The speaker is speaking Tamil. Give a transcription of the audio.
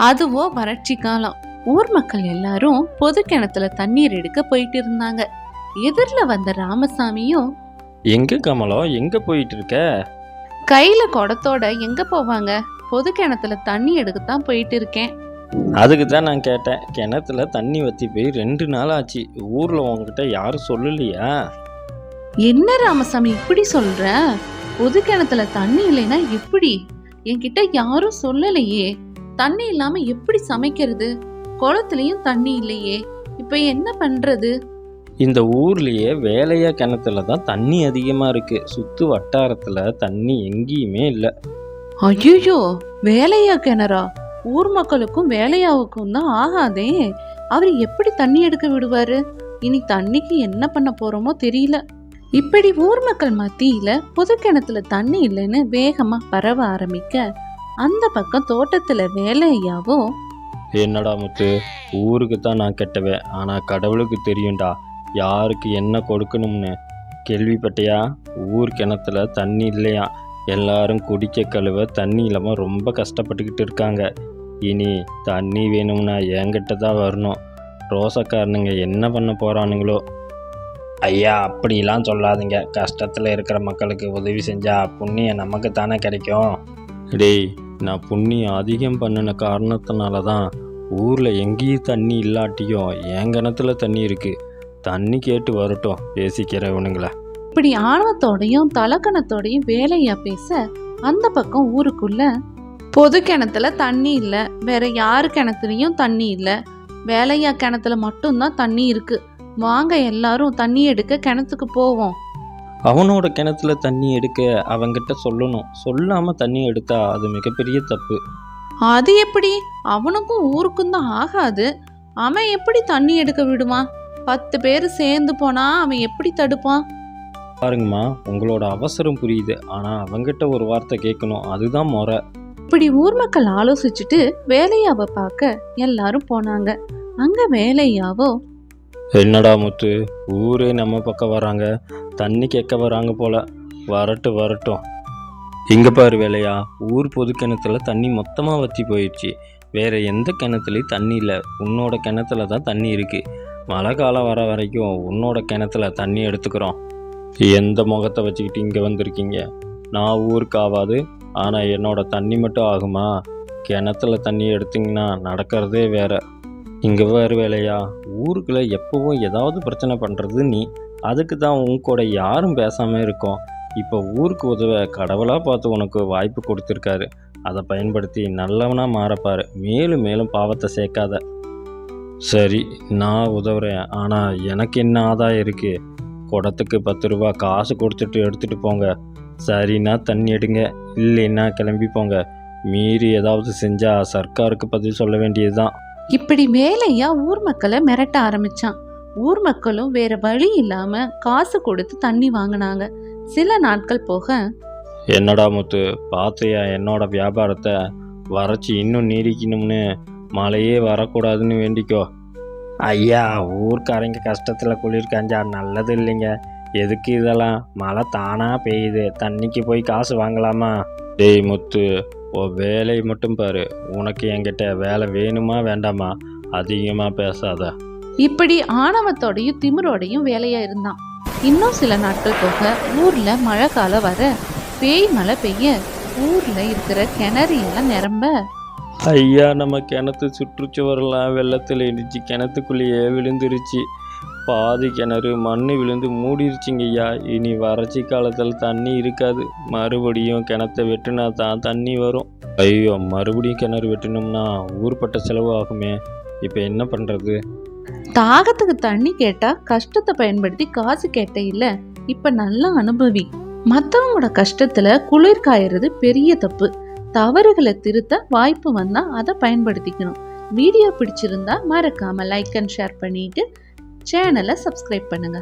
அதுவோ வறட்சி காலம். ஊர் மக்கள் எல்லாரும் பொது கிணத்துல தண்ணீர் எடுக்க போயிட்டு இருந்தாங்க. எதிரில வந்த ராமசாமியும், எங்க கமலம், எங்க போயிட்டு இருக்க? கையில குடத்தோட எங்க போவாங்க, பொது கிணத்துல தண்ணி எடுக்கத்தான் போயிட்டு இருக்கேன். அதுக்கு தான் நான் கேட்டேன். கிணத்துல தண்ணி வத்தி போய் 2 நாள் ஆச்சு. ஊர்ல உங்ககிட்ட யாரும் சொல்லலையா? என்ன ராமசாமி இப்படி சொல்ற? பொது கிணத்துல தண்ணி இல்லைன்னா எப்படி? என்கிட்ட யாரும் சொல்லலையே. தண்ணி இல்லாம எப்படி சமைக்கிறது? குளத்துலயும் தண்ணி இல்லையே, இப்ப என்ன பண்றது? இந்த ஊர்லயே வேலையா கிணத்துல தான் தண்ணி அதிகமா இருக்கு. சுத்து வட்டாரத்துல தண்ணி எங்கேயுமே இல்லை. ஐயோ, வேலையா கிணறா? ஊர் மக்களுக்கும் வேலையாவுக்கும் தான் ஆகாதே. அவர் எப்படி தண்ணி எடுக்க விடுவாரு? இனி தண்ணிக்கு என்ன பண்ண போறோமோ தெரியல. இப்படி ஊர் மக்கள் மத்தியில பொது கிணத்துல தண்ணி இல்லைன்னு வேகமா பரவ ஆரம்பிக்க, அந்த பக்கம் தோட்டத்துல வேலையாவோ, என்னடா முத்து, ஊருக்கு தான் நான் கெட்டவேன், ஆனா கடவுளுக்கு தெரியும்டா யாருக்கு என்ன கொடுக்கணும்னு. கேள்விப்பட்டியா? ஊர் கிணத்துல தண்ணி இல்லையா, எல்லாரும் குடிக்க கழுவ தண்ணி இல்லாம ரொம்ப கஷ்டப்பட்டுக்கிட்டு இருக்காங்க. இனி தண்ணி வேணும்னா என்கிட்ட தான் வரணும். ரோசக்காரனுங்க என்ன பண்ண போறானுங்களோ. ஐயா, அப்படிலாம் சொல்லாதீங்க. கஷ்டத்தில் இருக்கிற மக்களுக்கு உதவி செஞ்சா புண்ணியம் நமக்கு தானே கிடைக்கும். டேய், நான் புண்ணியம் அதிகம் பண்ணின காரணத்தினால தான் ஊரில் எங்கேயும் தண்ணி இல்லாட்டியும் என் கிணத்துல தண்ணி இருக்கு. தண்ணி கேட்டு வரட்டும் பேசிக்கிறவனுங்களா. இப்படி ஆணவத்தோடையும் தலக்கணத்தோடையும் வேலையா பேச, அந்த பக்கம் ஊருக்குள்ள பொது கிணத்துல தண்ணி இல்ல, வேற யாரு கிணத்துலயும் தண்ணி இல்ல, வேலையா கிணத்துல மட்டும்தான் தண்ணி இருக்கு. வாங்க எல்லாரும் தண்ணி எடுக்க கிணத்துக்கு போவோம். அவனோட கிணத்துல தண்ணி எடுக்க அவங்கிட்ட சொல்லணும். சொல்லாம தண்ணி எடுத்தா அது மிகப்பெரிய தப்பு. அது எப்படி? அவனுக்கும் ஊருக்கும் தான் ஆகாது. அவன் எப்படி தண்ணி எடுக்க விடுவான்? 10 பேர் சேர்ந்து போனா அவன் எப்படி தடுப்பான்? பாருங்கம்மா, உங்களோட அவசரம் புரியுது, ஆனா அவங்கிட்ட ஒரு வார்த்தை கேட்கணும், அதுதான் முறை. இப்படி ஊர் மக்கள் ஆலோசிச்சுட்டு வேலையாவை பார்க்க எல்லாரும் போனாங்க. அங்க வேலையாவோ, என்னடா முத்து, ஊரே நம்ம பக்கம் வராங்க, தண்ணி கேட்க வராங்க போல. வரட்டும். இங்க பாரு வேலையா, ஊர் பொது கிணத்துல தண்ணி மொத்தமா வத்தி போயிடுச்சு. வேற எந்த கிணத்துலையும் தண்ணி இல்லை. உன்னோட கிணத்துல தான் தண்ணி இருக்கு. மழை காலம் வர வரைக்கும் உன்னோட கிணத்துல தண்ணி எடுத்துக்கிறோம். எந்த முகத்தை வச்சுக்கிட்டு இங்கே வந்திருக்கீங்க? நான் ஊருக்கு ஆகாது, ஆனால் என்னோட தண்ணி மட்டும் ஆகுமா? கிணத்துல தண்ணி எடுத்திங்கன்னா நடக்கிறதே வேற. இங்கே வேறு வேலையா, ஊருக்குள்ள எப்பவும் ஏதாவது பிரச்சனை பண்ணுறது நீ. அதுக்கு தான் உன் கூட யாரும் பேசாமல் இருக்கோம். இப்போ ஊருக்கு உதவ கடவுளாக பார்த்து உனக்கு வாய்ப்பு கொடுத்துருக்காரு. அதை பயன்படுத்தி நல்லவனாக மாறப்பாரு. மேலும் மேலும் பாவத்தை சேர்க்காத. சரி, நான் உதவுறேன், ஆனால் எனக்கு என்ன ஆதாயம் இருக்குது? குடத்துக்கு 10 ரூபா காசு கொடுத்துட்டு எடுத்துகிட்டு போங்க. சரின்னா தண்ணி எடுங்க, இல்லைன்னா கிளம்பி போங்க. மீறி ஏதாவது செஞ்சால் சர்க்காருக்கு பதில் சொல்ல வேண்டியது தான். இப்படி வேலையா ஊர் மக்களை மிரட்ட ஆரம்பிச்சான். ஊர் மக்களும் வேற வழி இல்லாம காசு கொடுத்து தண்ணி வாங்கினாங்க. சில நாட்கள் போக, என்னடா முத்து, பார்த்தியா என்னோட வியாபாரத்தை? வறட்சி இன்னும் நீடிக்கணும்னு மழையே வரக்கூடாதுன்னு வேண்டிக்கோ. ஐயா, ஊர்க்காரங்க கஷ்டத்தில் குளிர் காஞ்சா நல்லது இல்லைங்க. எதுக்கு இதெல்லாம்? மழை தானாக பெய்யுது, தண்ணிக்கு போய் காசு வாங்கலாமா? டேய் முத்து, வேலையை மட்டும் பாரு. உனக்கு என்கிட்ட வேலை வேணுமா வேண்டாமா? அதிகமாக பேசாத. இப்படி ஆணவத்தோடையும் திமிரோடையும் வேலையா இருந்தான். இன்னும் சில நாட்கள் போக ஊர்ல மழை காலம் வர, பேய் மழை பெய்ய ஊர்ல இருக்கிற கிணறு எல்லாம் நிரம்ப, ஐயா, நம்ம கிணத்து சுற்றுச்சுவரெல்லாம் வெள்ளத்தில் இடிச்சு கிணத்துக்குள்ளேயே விழுந்துருச்சு. பாதி கிணறு மண் விழுந்து மூடிருச்சுங்க ஐயா. இனி வறட்சி காலத்தில் தண்ணி இருக்காது. மறுபடியும் கிணத்தை வெட்டினா தான் தண்ணி வரும். ஐயோ, மறுபடியும் கிணறு வெட்டணும்னா ஊர்பட்ட செலவு ஆகுமே. இப்போ என்ன பண்ணுறது? தாகத்துக்கு தண்ணி கேட்டா கஷ்டத்தை பயன்படுத்தி காசு கேட்ட இல்ல. இப்ப நல்லா அனுபவி. மத்தவங்களோட கஷ்டத்துல குளிர் காயறது பெரிய தப்பு. தவறுகளை திருத்த வாய்ப்பு வந்தா அதை பயன்படுத்திக்கணும். வீடியோ பிடிச்சிருந்தா மறக்காம லைக் அண்ட் ஷேர் பண்ணிட்டு சேனலை சப்ஸ்கிரைப் பண்ணுங்க.